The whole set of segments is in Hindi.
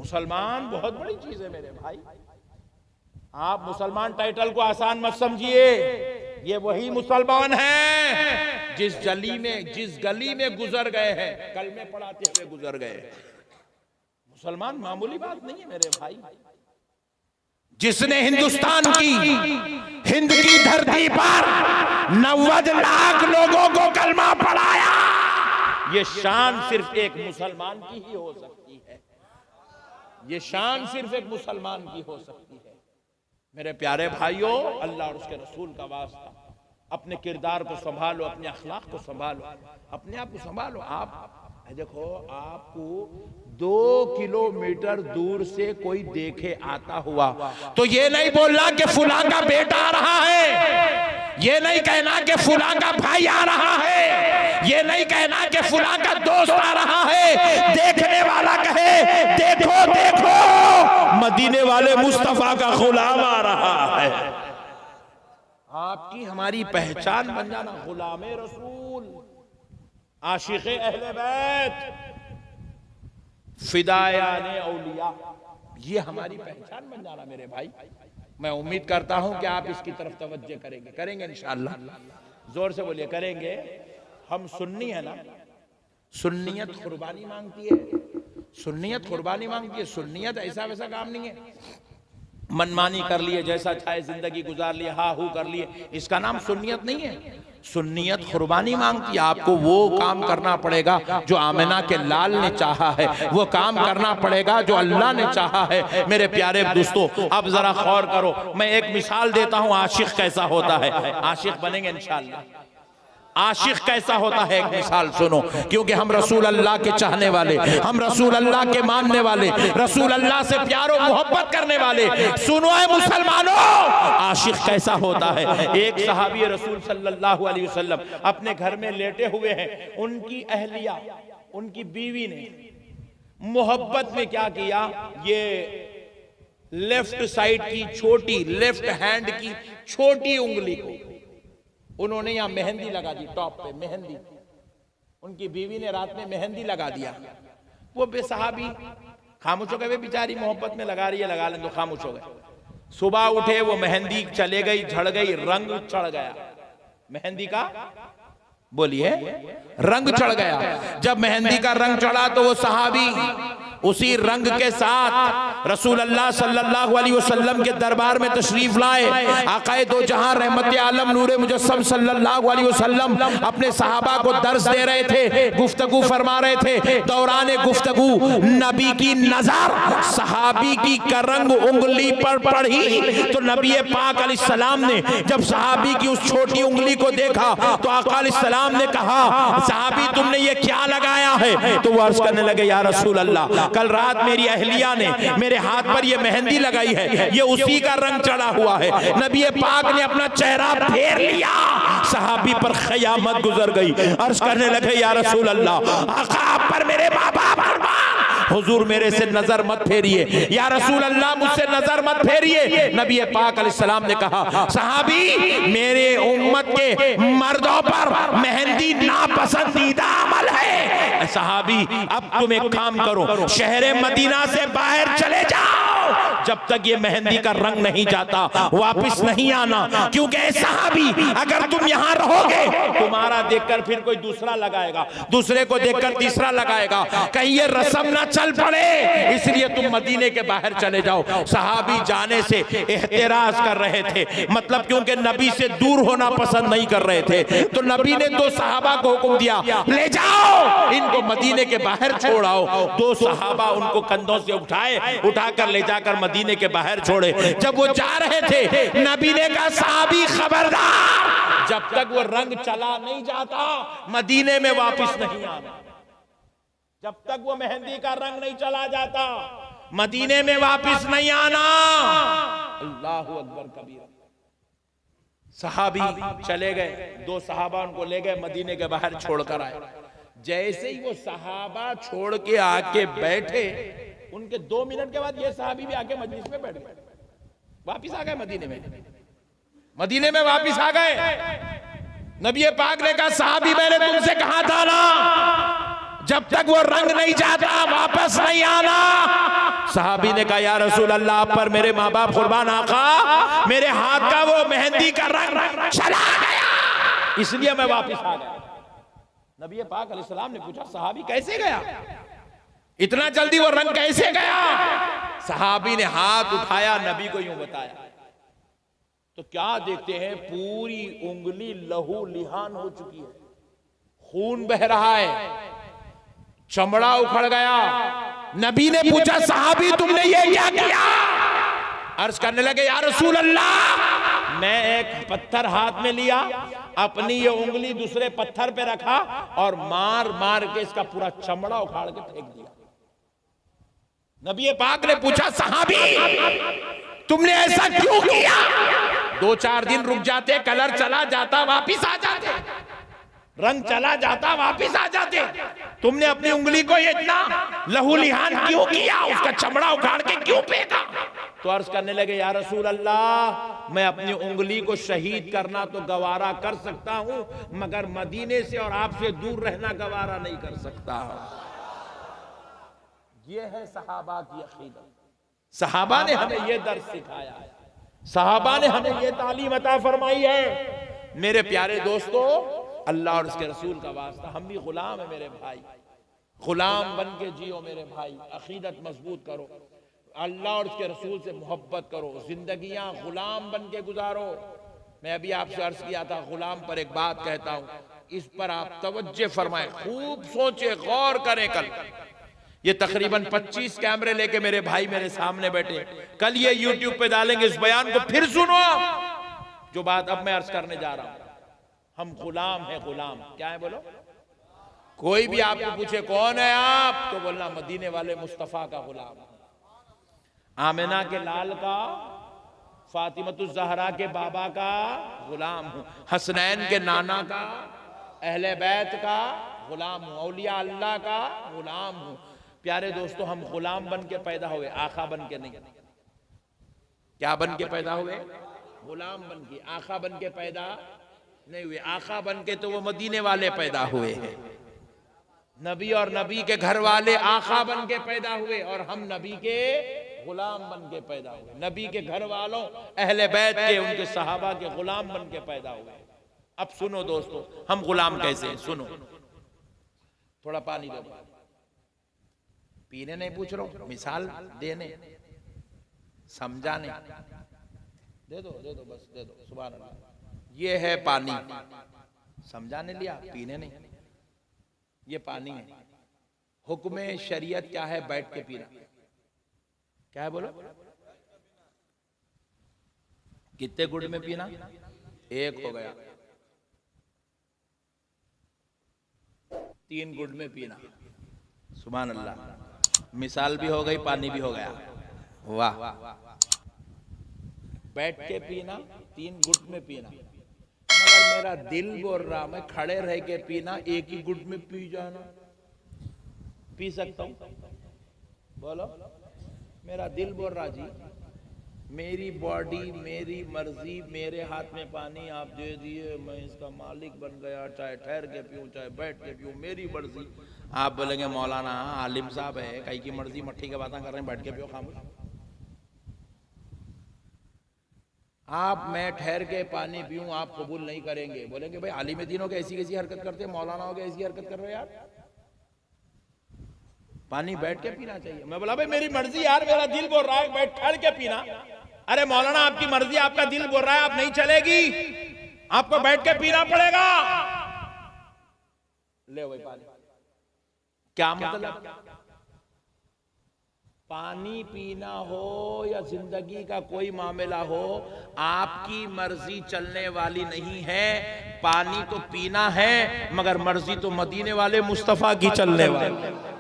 मुसलमान बहुत बड़ी चीज है मेरे भाई। आप मुसलमान टाइटल को आसान मत समझिए। ये वही मुसलमान हैं जिस गली में गुजर गए हैं, कलमे पढ़ाते हुए गुजर गए। मुसलमान मामूली बात नहीं है मेरे भाई। जिसने हिंदुस्तान की, हिंद की धरती पर 90 लाख लोगों को कलमा पढ़ाया, ये शान सिर्फ एक मुसलमान की ही हो सकती है। ये शान सिर्फ एक मुसलमान की हो सकती है। मेरे प्यारे भाइयों, अल्लाह और उसके रसूल का वास्ता, अपने किरदार को संभालो, अपने अखलाक को संभालो, अपने आप को संभालो। आप देखो, आपको 2 किलोमीटर दूर से कोई देखे आता हुआ तो ये नहीं बोलना कि फुला का बेटा आ रहा है, ये नहीं कहना कि फुला का भाई आ रहा है, ये नहीं कहना कि फुला का दोस्त आ रहा है। देखने वाला कहे देखो देखो, मदीने वाले मुस्तफा का गुलाम आ रहा है। आपकी हमारी पहचान बन जाना, गुलामे रसूल, आशिक़े अहले बैत, फिदायाने औलिया, ये हमारी पहचान बन जाना मेरे भाई। मैं उम्मीद करता हूं कि आप इसकी तरफ तवज्जो करेंगे इंशाअल्लाह। जोर से बोलिए, करेंगे। हम सुन्नी है ना, सुन्नियत कुर्बानी मांगती है, सुन्नियत कुर्बानी मांगती है। सुन्नियत ऐसा वैसा काम नहीं है, मनमानी कर लिए, जैसा चाहे जिंदगी गुजार लिए, हा हू कर लिए, इसका नाम सुन्नियत नहीं है। सुन्नियत कुर्बानी मांगती है। आपको वो काम करना पड़ेगा जो आमिना के लाल ने चाहा है, वो काम करना पड़ेगा जो अल्लाह ने चाहा है। मेरे प्यारे दोस्तों, अब जरा गौर करो, मैं एक मिसाल देता हूं आशिक कैसा होता है। आशिक बनेंगे इंशाअल्लाह। आशिक कैसा होता है एक मिसाल सुनो, क्योंकि हम रसूल अल्लाह के चाहने वाले, हम रसूल अल्लाह के मानने वाले, रसूल अल्लाह से प्यारो मोहब्बत करने वाले, सुनो है मुसलमानों, आशिक कैसा होता है। एक सहाबी रसूल सल्लल्लाहु अलैहि वसल्लम अपने घर में लेटे हुए हैं। उनकी अहलिया, उनकी बीवी ने मोहब्बत में क्या किया, ये लेफ्ट साइड की छोटी, लेफ्ट हैंड की छोटी उंगली को उन्होंने यहां मेहंदी लगा दी, टॉप पे मेहंदी। उनकी बीवी ने रात में मेहंदी लगा दिया। वो बेसहाबी खामोश हो गए, वे बेचारी मोहब्बत में लगा रही है, लगा लें तो खामोश हो गए। सुबह उठे, वो मेहंदी चले गई, झड़ गई, रंग चढ़ गया मेहंदी का। बोलिए, रंग चढ़ गया। जब मेहंदी का रंग चढ़ा तो वो सहाबी उसी रंग के साथ रसूल अल्लाह सल्लल्लाहु अलैहि वसल्लम के दरबार में तशरीफ लाए। आकाए दो जहां रहमत आलम नूरे मुजस्सम सल्लल्लाहु अलैहि वसल्लम अपने सहाबा को दर्स दे रहे थे, गुफ्तगू फरमा रहे थे। दौरान गुफ्तगू नबी की नजर सहाबी की करंग उंगली पर पड़ी तो नबी पाक अलैहिस्सलाम ने जब सहाबी की उस छोटी उंगली को देखा तो आका अलैहिस्सलाम ने कहा, सहाबी तुमने ये क्या लगाया है? तो वो अर्ज करने लगे, या रसूल अल्लाह, कल रात मेरी अहलिया ने मेरे हाथ पर ये मेहंदी लगाई है, ये उसी का रंग चढ़ा हुआ है। नबी पाक ने अपना चेहरा फेर लिया, सहाबी पर क़यामत गुजर गई। अर्ज करने लगे, या रसूल अल्लाह, आका आप पर मेरे माँ बाप हुजूर मेरे से नजर मत फेरिए, या रसूल अल्लाह मुझसे नजर मत फेरिए। नबी पाक अलैहिस्सलाम ने कहा, सहाबी मेरे उम्मत के मर्दों पर मेहंदी नापसंदीदा अमल है। सहाबी अब तुम एक काम करो, शहर मदीना से बाहर चले जाओ, जब तक ये मेहंदी का रंग नहीं जाता वापस नहीं आना, क्योंकि सहाबी अगर तुम यहाँ रहोगे तुम्हारा देखकर फिर कोई दूसरा लगाएगा, दूसरे को देखकर तीसरा लगाएगा, कहीं ये रस्म ना चल पड़े, इसलिए तुम मदीने के बाहर चले जाओ। सहाबी जाने से एहतराज कर रहे थे, मतलब क्योंकि नबी से दूर होना पसंद नहीं कर रहे थे। तो नबी ने 2 सहाबा को हुक्म दिया, ले जाओ इनको मदीने के बाहर छोड़ाओ। 2 सहाबा उनको कंधों से उठाकर ले जाकर मदीने के बाहर छोड़े। जब वो जा रहे थे, नबी ने कहा, सहाबी खबरदार, जब तक वो रंग चला नहीं जाता मदीने में वापस नहीं आना। जब तक वो मेहंदी का रंग नहीं चला जाता मदीने में वापस नहीं आना। अल्लाहु अकबर कबीरा। सहाबी चले गए, 2 सहाबा उनको ले गए, मदीने के बाहर छोड़कर आए। जैसे ही वो सहाबा छोड़ के आके बैठे, उनके 2 मिनट के बाद ये सहाबी भी आके मजलिस में बैठ गए, वापिस आ गए मदीने में वापिस आ गए। नबी पाक ने कहा, सहाबी मैंने तुमसे कहा था ना, जब तक वो रंग नहीं जाता वापस नहीं आना। सहाबी ने कहा या रसूल अल्लाह, आप पर मेरे माँ बाप कुर्बान आका, मेरे हाथ का वो मेहंदी का रंग चला गया, इसलिए मैं वापस आ गया। नबी पाक अलैहिस्सलाम ने पूछा सहाबी कैसे गया, इतना जल्दी वो रंग कैसे गया? सहाबी ने हाथ उठाया, नबी को यूं बताया, तो क्या देखते हैं पूरी उंगली लहू लिहान हो चुकी है, खून बह रहा है, चमड़ा उखड़ गया। नबी ने पूछा सहाबी तुमने ये क्या किया? अर्ज करने लगे या रसूल अल्लाह, मैं एक पत्थर हाथ में लिया, अपनी ये उंगली दूसरे पत्थर पे रखा और मार मार के इसका पूरा चमड़ा उखाड़ के फेंक दिया। नबी पाक ने पूछा सहाबी तुमने ऐसा क्यों किया? 2-4 दिन रुक जाते, कलर चला जाता, वापिस आ जाते, रंग चला जाता, वापिस आ जाते, तुमने अपनी उंगली को ये इतना लहूलिहान क्यों किया, उसका चमड़ा उखाड़ के क्यों फेंका? तो अर्ज करने लगे या रसूल अल्लाह, मैं अपनी उंगली को शहीद करना तो गवारा कर सकता हूं, मगर मदीने से और आपसे दूर रहना गवारा नहीं कर सकता। ये है सहाबा की अकीदत। सहाबा ने हमें ये दर्स सिखाया है, सहाबा ने हमें ये तालीम अता फरमाई है। मेरे प्यारे दोस्तों, अल्लाह और उसके रसूल का वास्ता, हम भी गुलाम है मेरे भाई, गुलाम बन के जियो मेरे भाई, अकीदत मजबूत करो, अल्लाह और उसके रसूल से मोहब्बत करो, जिंदगियां गुलाम बन के गुजारो। मैं अभी आपसे अर्ज किया था, गुलाम पर एक बात कहता हूं, इस पर आप तवज्जो फरमाएं, खूब सोचे, गौर करें। कल ये तकरीबन 25 कैमरे लेके मेरे भाई मेरे सामने बैठे, कल ये यूट्यूब पे डालेंगे, इस बयान को फिर सुनो। जो बात अब मैं अर्ज करने जा रहा हूं, हम गुलाम हैं, गुलाम क्या है बोलो? कोई भी आपको पूछे कौन है आप, तो बोलना मदीने वाले मुस्तफा का गुलाम, आमिना के लाल का, फातिमतुज ज़हरा के बाबा का गुलाम हूं, हसनैन के नाना का, अहले बैत का गुलाम हूं, औलिया अल्लाह का गुलाम हूं। प्यारे दोस्तों, हम गुलाम बन के पैदा हुए, आका बन के नहीं। क्या बन के पैदा हुए? गुलाम बन के, आका बन के पैदा नहीं हुए। आका बन के तो वो मदीने वाले पैदा हुए हैं, नबी और नबी के घर वाले आका बन के पैदा हुए, और हम नबी के गुलाम बन के पैदा हुए। नबी के घर वालों, अहले बैत के, उनके सहाबा के गुलाम बन के पैदा हुए। अब सुनो दोस्तों, हम गुलाम कैसे हैं? सुनो, थोड़ा पानी दो, पीने नहीं पूछ रहा हूं, मिसाल देने, समझाने। दे दो बस दे दो, सुभान अल्लाह। ये है पानी, समझाने लिया, पीने नहीं। ये पानी है। हुक्म शरीयत क्या है? बैठ के पीना। क्या है बोलो? कितने गुड़ में पीना? एक हो गया। 3 गुड़ में पीना। सुभान अल्लाह। मिसाल भी हो गई, पानी भी हो गया। वाह। बैठ के पीना, 3 गुट में पीना। मगर मेरा दिल बोल रहा, मैं खड़े रह के पीना, एक ही गुट में पी जाना, पी सकता हूं? बोलो। मेरा दिल बोल रहा जी, मेरी बॉडी, मेरी मर्जी, मेरे हाथ में पानी आप दे दिए, मैं इसका मालिक बन गया, चाहे ठहर के पीऊं चाहे बैठ के पीऊं, मेरी मर्जी। आप बोलेंगे मौलाना आलिम साहब है, कहीं की मर्जी मट्ठी की बातें कर रहे हैं, बैठ के पियो खामोश। आप मैं ठहर के पानी पीऊं, आप कबूल नहीं करेंगे। बोलेंगे भाई आलिम दीन हो के ऐसी कैसी हरकत करते हैं, मौलाना हो के ऐसी हरकत कर रहे हो यार, पानी बैठ के पीना चाहिए। मैं बोला भाई मेरी मर्जी यार, मेरा दिल बोल रहा है बैठ ठहर के पीना। अरे मौलाना आपकी मर्जी, आपका दिल बोल रहा है, आप नहीं चलेगी, आपको बैठ के पीना पड़ेगा। ले भाई पानी। क्या मतलब? पानी पीना हो या जिंदगी का कोई मामला हो, आपकी मर्जी चलने वाली नहीं है। पानी तो पीना है, मगर मर्जी तो मदीने वाले मुस्तफा की चलने वाली।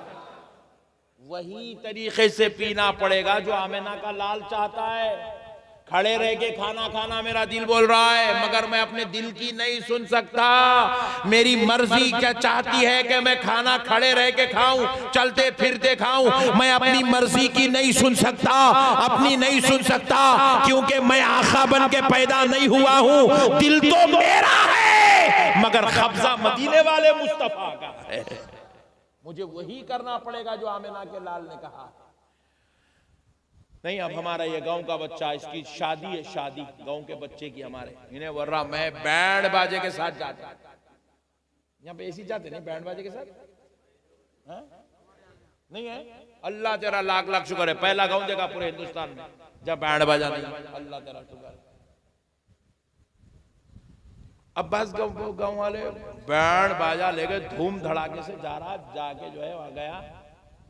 वही तरीके से पीना पड़ेगा जो आमिना का लाल चाहता है। खड़े रह के खाना खाना मेरा दिल बोल रहा है, मगर मैं अपने दिल की नहीं सुन सकता। मेरी मर्जी क्या चाहती है कि मैं खाना खड़े रह के खाऊं, चलते फिरते खाऊं। मैं अपनी मर्जी की नहीं सुन सकता, अपनी नहीं सुन सकता, क्योंकि मैं आका बन के पैदा नहीं हुआ हूं। दिल तो मेरा है, मगर कब्जा मदीने वाले मुस्तफा का है। मुझे वही करना पड़ेगा जो आमिना के लाल ने कहा। नहीं अब हमारा ये गांव का बच्चा, इसकी शादी है, शादी गांव के बच्चे की हमारे, इन्हें वर्रा मैं बैंड बाजे के साथ जाता। यहाँ पे ऐसी जाते नहीं बैंड बाजे के साथ? हा? नहीं है? अल्लाह तेरा लाख लाख शुक्र है, पहला गांव देखा पूरे हिंदुस्तान में जब बैंड बाजा नहीं। अल्लाह तेरा शुक्र। अब बस गांव वाले बैंड बाजा लेके धूम धड़ाके से जा रहा, जाके जो है वहां गया,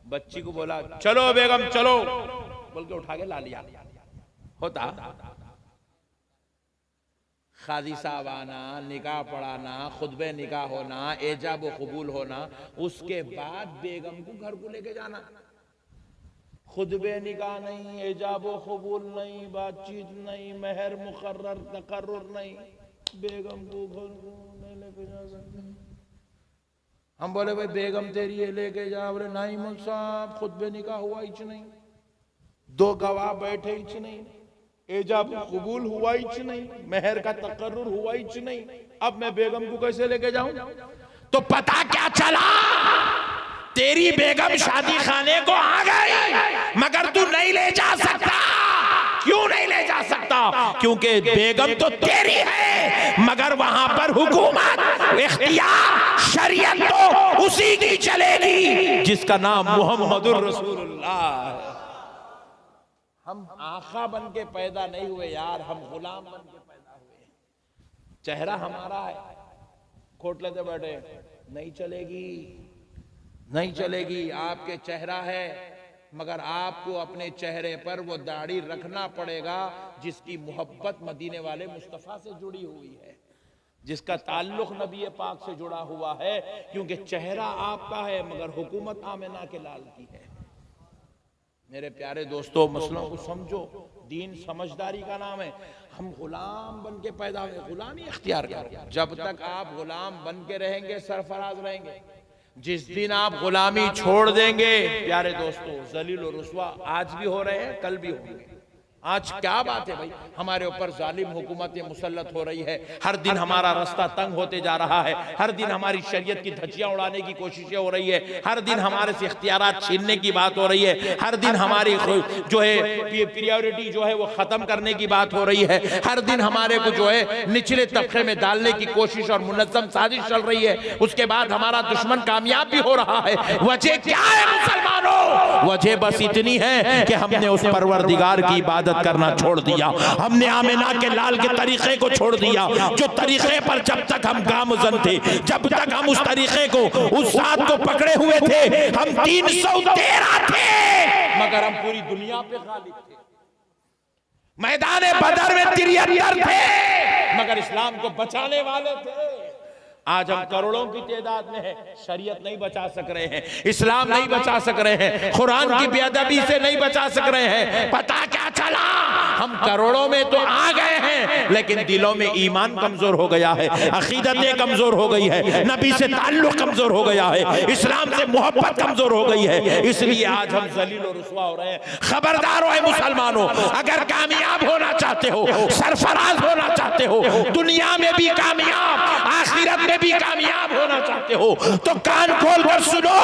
बच्ची को बोला चलो बेगम चलो, बोल के उठा के ला लिया। होता खादी साहब आना, निकाह पढ़ाना, खुतबे निकाह होना, एजाब व कबूल होना, उसके बाद बेगम को घर को लेके जाना। खुतबे निकाह नहीं, एजाब व कबूल नहीं, बातचीत नहीं, मेहर मुकर्रर तकर्रुर नहीं, बेगम को घर को नहीं लेके जा सकते। हम बोले भाई बेगम तेरी ये लेके जा, बोले नहीं मुल साहब खुतबे निकाह हुआ ही नहीं, दो गवाह बैठे ही नहीं, एजाब कबूल हुआ ही नहीं, मेहर का तकर्रुर हुआ ही नहीं, अब मैं बेगम को कैसे लेके जाऊं? तो पता क्या चला, तेरी बेगम शादी खाने को आ गई मगर तू नहीं ले जा सकता। क्यों नहीं ले जा सकता? क्योंकि बेगम तो तेरी है मगर वहां पर हुकूमत, इख्तियार, शरीयत तो उसी की चलेगी जिसका नाम मुहम्मदुर रसूलुल्लाह है। हम आका बन के पैदा नहीं हुए यार, हम गुलाम बन के पैदा हुए। चेहरा हमारा है, खोट लेते बैठे, नहीं चलेगी, नहीं चलेगी। आपके चेहरा है मगर आपको अपने चेहरे पर वो दाढ़ी रखना पड़ेगा जिसकी मोहब्बत मदीने वाले मुस्तफा से जुड़ी हुई है, जिसका ताल्लुक नबी पाक से जुड़ा हुआ है। क्योंकि चेहरा आपका है मगर हुकूमत आमिना के लाल की है। मेरे प्यारे दोस्तों, मसलों को समझो, दीन समझदारी का नाम है। हम गुलाम बन के पैदा हुए, गुलामी इख्तियार करो। जब तक आप गुलाम बन के रहेंगे सरफराज रहेंगे। जिस दिन आप गुलामी छोड़ देंगे, प्यारे दोस्तों, जलील और रुसवा आज भी हो रहे हैं, कल भी होंगे। आज क्या बात है भाई, हमारे ऊपर जालिम हुकूमतें मुसल्लत हो रही है, हर दिन हमारा रास्ता तंग होते जा रहा है, हर दिन हमारी शरीयत की धज्जियां उड़ाने की कोशिशें हो रही है, हर दिन हमारे से इख्तियारात छीनने की बात हो रही है, हर दिन हमारी जो है प्रायोरिटी जो है वो खत्म करने की बात हो रही है, हर दिन हमारे को जो है निचले तबके में डालने की कोशिश और मुनज़्ज़म साजिश चल रही है। उसके बाद हमारा दुश्मन कामयाब भी हो रहा है। वजह क्या है मुसलमानों? वजह बस इतनी है कि हमने उस परवरदिगार की इबादत करना छोड़ दिया, हमने आमिना के लाल के तरीके को छोड़ दिया, जो तरीके पर जब तक हम गामज़न थे, जब तक हम उस तरीके को, उस साथ को पकड़े हुए थे, हम 313 थे मगर हम पूरी दुनिया पे गालिब थे। मैदान बदर में 73 थे मगर इस्लाम को बचाने वाले थे। आज हम करोड़ों की तादाद में है, शरीयत नहीं बचा सक रहे हैं, इस्लाम नहीं बचा सक रहे हैं, कुरान की बेअदबी से नहीं बचा सक रहे हैं। पता क्या चला, हम करोड़ों में तो आ गए हैं लेकिन दिलों में ईमान कमजोर हो गया है, अकीदतें कमजोर हो गई है, नबी से ताल्लुक कमजोर हो गया है, इस्लाम से मोहब्बत कमजोर हो गई है। इसलिए आज हम जलील और रुसवा हो रहे हैं। खबरदार हो मुसलमानों, अगर कामयाब होना चाहते हो, सरफराज होना चाहते हो, दुनिया में भी कामयाब, आखिरत में भी कामयाब होना चाहते हो तो कान खोल कर सुनो।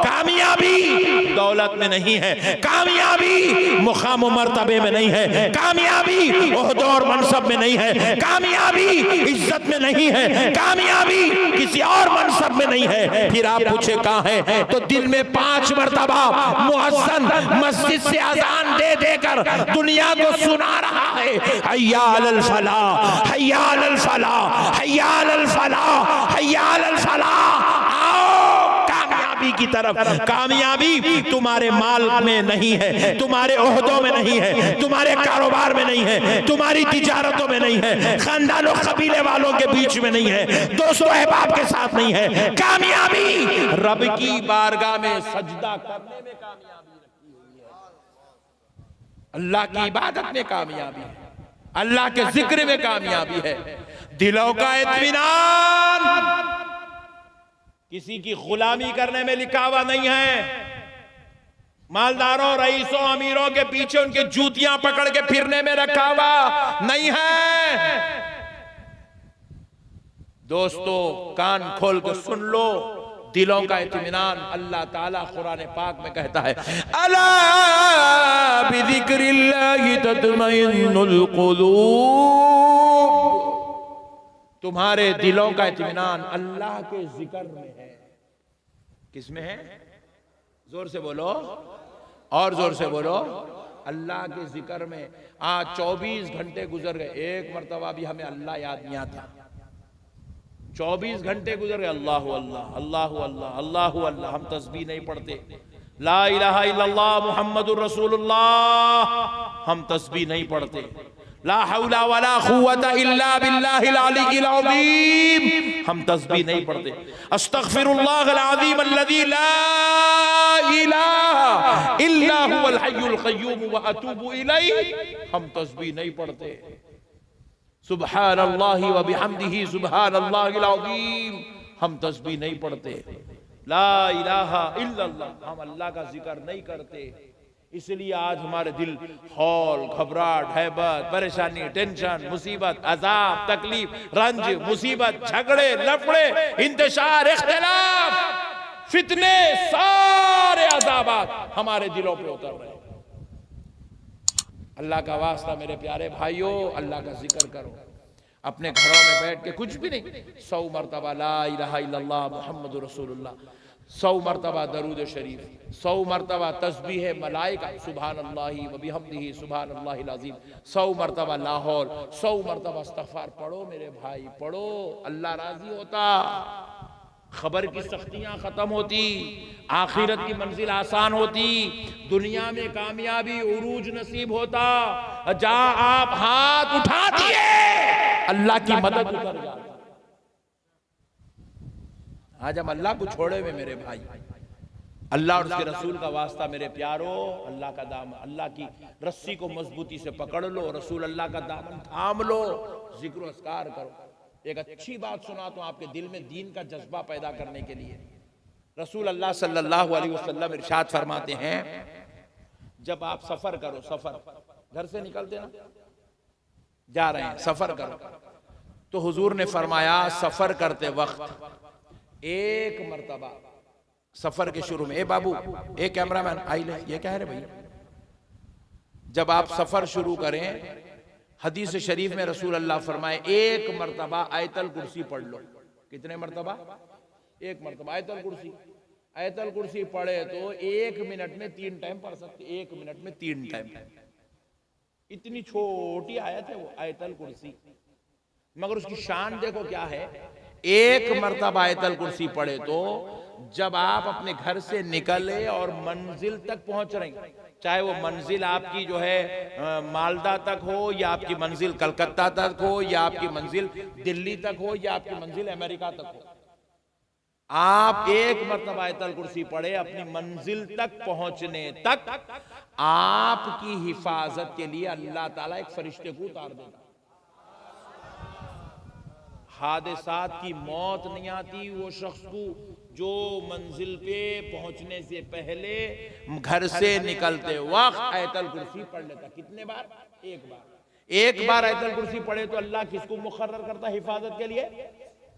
कामयाबी दौलत में नहीं है, कामयाबी मुकाम मर्तबे में नहीं है, कामयाबी ओहदे और मनसब में नहीं है, कामयाबी इज्जत में नहीं है, कामयाबी किसी और मनसब में नहीं है। फिर आप पूछे कहां है, तो दिल में 5 मर्तबा मुअज्जिन मस्जिद से अजान दे देकर दुनिया को सुना रहा है, हय्या अलल फलाह, हय्या अलल फलाह, हय्या अलल फलाह, हय्या अलल फलाह। आओ कामयाबी की तरफ। कामयाबी तुम्हारे माल में नहीं है, तुम्हारे ओहदों में नहीं है, तुम्हारे कारोबार में नहीं है, तुम्हारी तिजारतों में नहीं है, खानदानों कबीले वालों के बीच में नहीं है, दोस्तों अहबाब के साथ नहीं है। कामयाबी रब की बारगाह में सजदा करने में कामयाबी रखी हुई है, अल्लाह की इबादत में कामयाबी है, अल्लाह के जिक्र में कामयाबी है, दिलों का इत्मीनान। किसी की गुलामी करने में लिखा हुआ नहीं है। मालदारों, रईसों, अमीरों के पीछे उनकी जूतियां पकड़ के फिरने में रखा हुआ नहीं है। दोस्तों कान खोल के सुन लो, दिलों का इत्मीनान अल्लाह ताला कुरान पाक में कहता है, अला बिज़िक्रिल्लाह तत्मइन्नुल क़ुलूब, तुम्हारे दिलों का इत्मीनान अल्लाह के जिक्र में है। किसमें है? जोर से बोलो, और जोर से बोलो, अल्लाह के जिक्र में। आज 24 घंटे गुजर गए, एक मरतबा भी हमें अल्लाह याद नहीं आता। 24 घंटे गुजर गए, अल्लाह अल्लाह अल्लाह अल्लाह अल्लाह अल्लाह, हम तस्बीह नहीं पढ़ते। ला इलाहा इल्लल्लाह मुहम्मदुर रसूलुल्लाह, हम तस्बीह नहीं पढ़ते। ला हौला वला कुव्वता इल्ला बिल्लाहिल अलीय्यिल अज़ीम, हम तस्बीह नहीं पढ़ते। अस्तगफिरुल्लाहल अज़ीम अल्लज़ी ला इलाहा इल्ला हुवल हय्युल क़य्यूम व अतूबु इलैहि, हम तस्बीह नहीं पढ़ते। सुब्हानल्लाहि व बिहम्दिही सुब्हानल्लाहिल अज़ीम, हम तस्बीह नहीं पढ़ते। ला इलाहा इल्लल्लाह, हम अल्लाह का जिक्र नहीं करते। इसलिए आज हमारे दिल हौल, घबराहट, हैबत, परेशानी, टेंशन, मुसीबत, अजाब, तकलीफ, रंज, मुसीबत, झगड़े, लफड़े, इंतशार, इख्तिलाफ, फितने, सारे अजाबात हमारे दिलों पे उतर रहे हैं। अल्लाह का वास्ता मेरे प्यारे भाइयों, अल्लाह का जिक्र करो। अपने घरों में बैठ के कुछ भी नहीं, 100 मरतबा ला इलाहा इल्लल्लाह मुहम्मदुर रसूलुल्लाह, 100 मरतबा दरूद शरीफ, 100 मरतबा तस्बीह मलाइका सुभानल्लाहि व बिहम्दिही सुभानल्लाहिल अज़ीम, 100 मरतबा लाहौल, 100 मरतबा इस्तग़फ़ार पढ़ो मेरे भाई, पढ़ो। अल्लाह राजी होता, खबर की सख्तियां खत्म होती, आखिरत की मंजिल आसान होती, दुनिया में कामयाबी उरूज नसीब होता। जहां आप हाथ उठा दिए अल्लाह की मदद उतर जाती। आज हम अल्लाह को छोड़े हुए मेरे भाई। अल्लाह और उसके रसूल का वास्ता मेरे प्यारो, अल्लाह का दामन, अल्लाह की रस्सी को मजबूती से पकड़ लो, रसूल अल्लाह का दामन थाम लो, जिक्र अस्कार करो। एक अच्छी बात सुनाता हूं आपके दिल में दीन का जज्बा पैदा करने के लिए। रसूल अल्लाह सल्लल्लाहु अलैहि वसल्लम इरशाद फरमाते हैं, जब आप सफर करो, सफर घर से निकलते ना, जा रहे हैं, सफर करो, तो हुजूर ने फरमाया सफर करते वक्त एक मर्तबा सफर के शुरू में, ए बाबू, ए कैमरामैन आई ले, ये क्या है रे भैया, जब आप सफर शुरू करें, हदीस शरीफ में रसूल अल्लाह फरमाए एक मर्तबा आयतल कुर्सी पढ़ लो। कितने मर्तबा? एक मर्तबा आयतल कुर्सी। आयतल कुर्सी पढ़े तो 1 मिनट में 3 टाइम पढ़ सकते, 1 मिनट में 3 टाइम। इतनी छोटी आयत है वो आयतल कुर्सी, मगर उसकी शान देखो क्या है। एक मर्तबा आयतल कुर्सी पढ़े तो जब आप अपने घर से निकले और मंजिल तक पहुंच रहे, चाहे वो मंजिल आपकी जो है मालदा तक हो, या आपकी मंजिल कलकत्ता तक हो, या आपकी मंजिल दिल्ली तक हो, या आपकी मंजिल अमेरिका तक हो, आप एक मर्तबा आयतल कुर्सी पढ़े, अपनी मंजिल तक पहुंचने तक आपकी हिफाजत के लिए अल्लाह ताला एक फरिश्ते को उतार देगा। हादसात की मौत नहीं आती वो शख्स को जो मंजिल पे पहुंचने से पहले घर से निकलते वक्त आयतल कुर्सी पढ़ लेता। कितने बार? एक बार। एक बार आयतल कुर्सी पढ़े तो अल्लाह किसको मुकर्रर करता हिफाजत के लिए?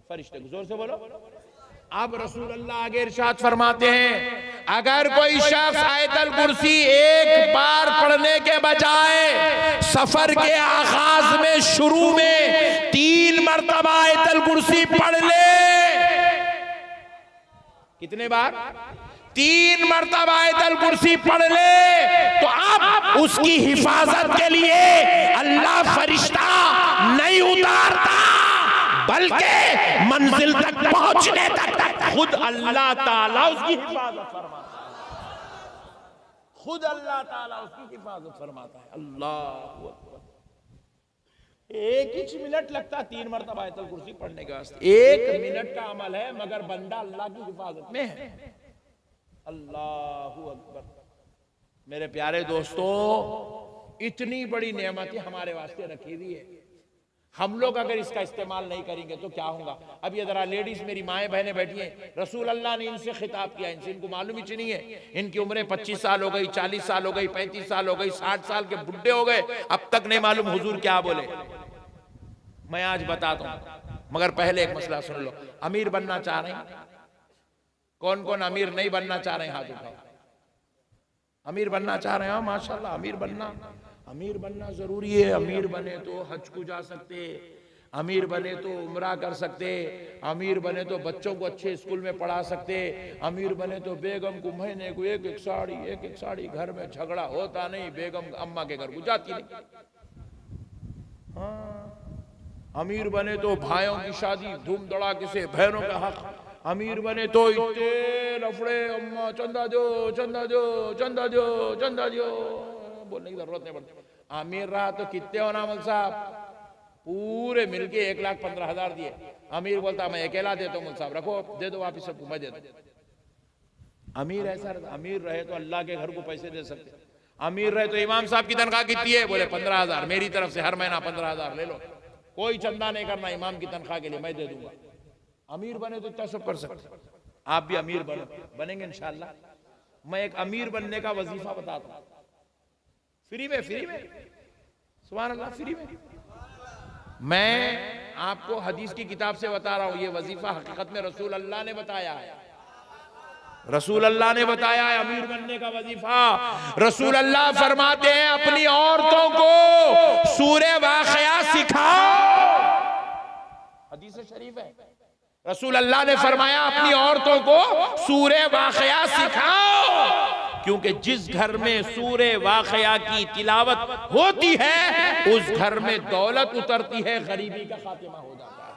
फरिश्ते को। जोर से बोलो। अब रसूल अल्लाह आगे इरशाद फरमाते हैं, अगर कोई शख्स आयतल कुर्सी एक बार पढ़ने के बजाय सफर के आगाज में शुरू में 3 मरतबा आयतल कुर्सी पढ़ ले, कितने बार? 3 मरतबा आयतल कुर्सी पढ़ ले तो अब उसकी हिफाजत के लिए अल्लाह फरिश्ता नहीं उतारता, बल्कि मंजिल तक पहुंचने तक खुद अल्लाह ताला उसकी हिफाजत फरमाता है। खुद अल्लाह ताला उसकी हिफाजत फरमाता है। अल्लाह अकबर। 1 मिनट लगता 3 मरतबा आयतल कुर्सी पढ़ने के वास्ते। 1 मिनट का अमल है, मगर बंदा अल्लाह की हिफाजत में है। अल्लाहु अकबर। मेरे प्यारे दोस्तों, इतनी बड़ी नेमतें हमारे वास्ते रखी हुई है, हम लोग अगर इसका इस्तेमाल नहीं करेंगे तो क्या होगा। अब ये जरा लेडीज मेरी माएँ बहनें बैठी हैं, रसूल अल्लाह ने इनसे खिताब किया, इनसे इनको मालूम ही नहीं है, इनकी उम्रें 25 साल हो गई, 40 साल हो गई, 35 साल हो गई, 60 साल के बुढ़े हो गए, अब तक नहीं मालूम हुजूर क्या बोले। मैं आज बताता हूं, मगर पहले एक मसला सुन लो। अमीर बनना चाह रहे हैं? कौन कौन अमीर नहीं बनना चाह रहे हैं? हाथ उठाओ। अमीर बनना चाह रहे हैं? माशाल्लाह, अमीर बनना, अमीर बनना जरूरी है। अमीर बने तो हज को जा सकते, अमीर बने तो उम्रा कर सकते, अमीर बने तो बच्चों को अच्छे स्कूल में पढ़ा सकते, अमीर बने तो बेगम को महीने को एक एक साड़ी, घर में झगड़ा होता नहीं, बेगम अम्मा के घर को जाती नहीं। हाँ, अमीर बने तो भाइयों की शादी धूम धड़ाके से, बहनों का हक। अमीर बने तो इतने लफड़े, अम्मा चंदा दो, चंदा दो, चंदा दो, चंदा दो, बोलने की जरूरत नहीं पड़ती। अमीर रहा तो कितने हो ना मल साहब, पूरे मिलके 1,15,000 दिए। अमीर बोलता मैं अकेला देता हूँ, मुल साहब रखो, दे दो वापिस सबको, मैं देता हूँ। अमीर ऐसा, अमीर रहे तो अल्लाह के घर को पैसे दे सकते। अमीर रहे तो इमाम साहब की तनख्वाह कितनी है, बोले 15,000, मेरी तरफ से हर महीना 15,000 ले लो, कोई चंदा नहीं करना इमाम की तनख्वाह के लिए, मैं दे दूंगा। अमीर बने तो इतना सब कर सकते। आप भी अमीर बनेंगे इंशाअल्लाह। मैं एक अमीर बनने का वजीफा बताता हूँ, फ्री में, सुभान अल्लाह, फ्री में। मैं आपको हदीस की किताब से बता रहा हूं, ये वजीफा हकीकत में रसूल अल्लाह ने बताया है। रसूल अल्लाह ने बताया है अमीर बनने का वजीफा। रसूल अल्लाह फरमाते हैं अपनी औरतों को सूरे वाक़िया सिखाओ। हदीस शरीफ है, रसूल अल्लाह ने फरमाया अपनी औरतों को सूरे वाक़िया सिखाओ, क्योंकि जिस घर में सूरे वाक़िया की तिलावत होती है उस घर में दौलत उतरती है, गरीबी का खात्मा हो जाता है।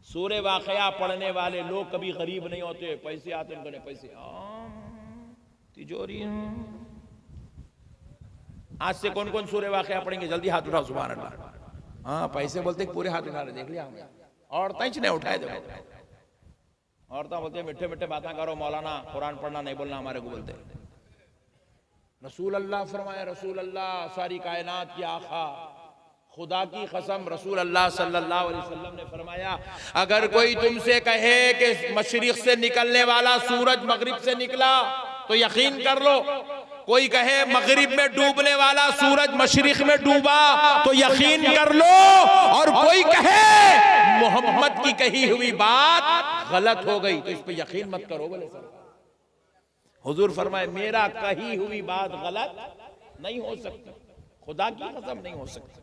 सूरे वाक़िया पढ़ने वाले लोग कभी गरीब नहीं होते, पैसे आते उनके पैसे, तिजोरी। आज से कौन कौन सूरे वाक़िया पढ़ेंगे, जल्दी हाथ उठाओ, सुभान अल्लाह। हाँ, पैसे बोलते पूरे हाथ उठा रहे, देख लिया हमने। और तंच नहीं उठाए, देखो औरतें बोलते मीठे मीठे बातें करो मौलाना, कुरान पढ़ना नहीं बोलना हमारे को बोलते। रसूल अल्लाह फरमाया, रसूल अल्लाह सारी कायनात की आका, खुदा की कसम, रसूल अल्लाह सल्लल्लाहु अलैहि वसल्लम ने फरमाया अगर कोई तुमसे कहे कि मशरिक से निकलने वाला सूरज मगरिब से निकला तो यकीन कर लो, कोई कहे मगरिब में डूबने वाला सूरज मशरिक में डूबा तो यकीन कर लो, और कोई कहे मोहम्मद की कही हुई बात गलत हो गई तो इस पे यकीन मत करो। बोले सर, हुजूर फरमाए मेरा कही हुई बात गलत नहीं हो सकती, खुदा की कसम नहीं हो सकती।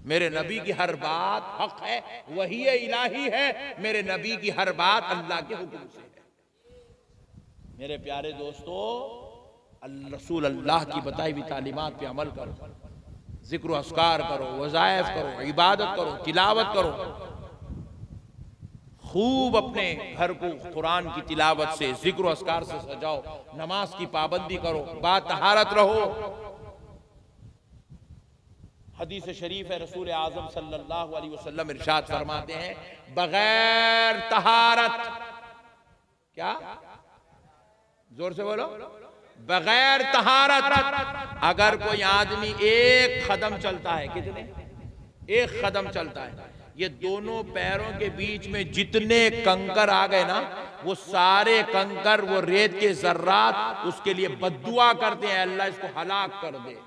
मेरे नबी की हर बात हक है, वही इलाही है, मेरे नबी की हर बात अल्लाह के हुक्म से है। मेरे प्यारे दोस्तों, रसूल अल्लाह की बताई हुई तालीमात पे अमल करो, जिक्र अस्कार करो, वज़ाइफ करो, इबादत करो, तिलावत करो, खूब अपने घर को कुरान की तिलावत से, जिक्र अस्कार से सजाओ, नमाज की पाबंदी करो, बातहारत रहो। हदीस शरीफ है, रसूल आज़म सल्लल्लाहु अलैहि वसल्लम इरशाद फरमाते हैं बगैर तहारत, क्या, जोर से बोलो, बगैर तहारत अगर कोई आदमी एक कदम चलता है, कितने, एक कदम चलता है, ये दोनों पैरों के बीच में जितने कंकर आ गए ना, वो सारे कंकर, वो रेत के जर्रात उसके लिए बद्दुआ करते हैं, अल्लाह इसको हलाक कर दे।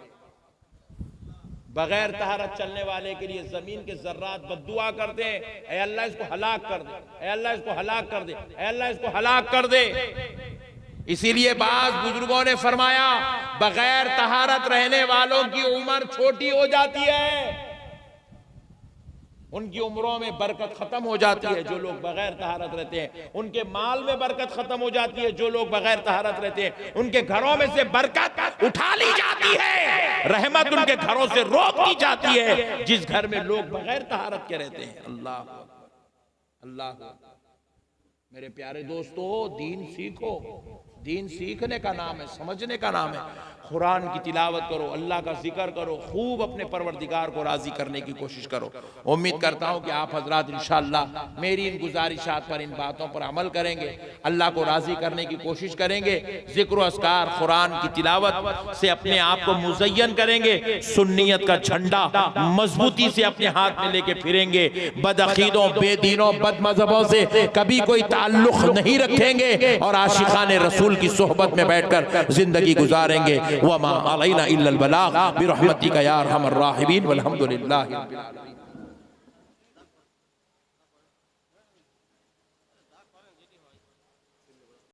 बगैर तहारत चलने वाले के लिए जमीन के जर्रात बद्दुआ करते हैं, ऐ अल्लाह इसको हलाक कर दे, ऐ अल्लाह इसको हलाक कर दे, ऐ अल्लाह इसको हलाक कर दे। इसीलिए बाज बुजुर्गों ने फरमाया बगैर तहारत रहने वालों की उम्र छोटी हो जाती है, उनकी उम्रों में बरकत खत्म हो जाती है जो लोग बगैर तहारत रहते हैं, उनके माल में बरकत खत्म हो जाती है जो लोग बगैर तहारत रहते हैं, उनके घरों में से बरकत उठा ली जाती है, रहमत उनके घरों से रोक दी जाती है जिस घर में लोग बगैर तहारत के रहते हैं। अल्लाह अल्लाह। मेरे प्यारे दोस्तों, दीन सीखो, दीन सीखने का नाम है, समझने का नाम है। कुरान की तिलावत करो, अल्लाह का जिक्र करो, खूब अपने परवरदिगार को राजी करने की कोशिश करो। उम्मीद करता हूँ कि आप हजरात इंशाअल्लाह मेरी इन गुजारिशात पर, इन बातों पर अमल करेंगे, अल्लाह को राजी करने की कोशिश करेंगे, जिक्र अस्कार कुरान की तिलावत से अपने आप को मुज़य्यन करेंगे, सुन्नियत का झंडा मजबूती से अपने हाथ में लेके फिरेंगे, बदअकीदों, बेदीनों, बदमज़हबों से कभी कोई ताल्लुक नहीं रखेंगे और आशिकाने रसूल की सोहबत में बैठकर जिंदगी गुजारेंगे। वमा अलैना इल्लल बलाग बिरहमतिका या अरहमर राहिमीन वल्हम्दुलिल्लाहि रब्बिल आलमीन।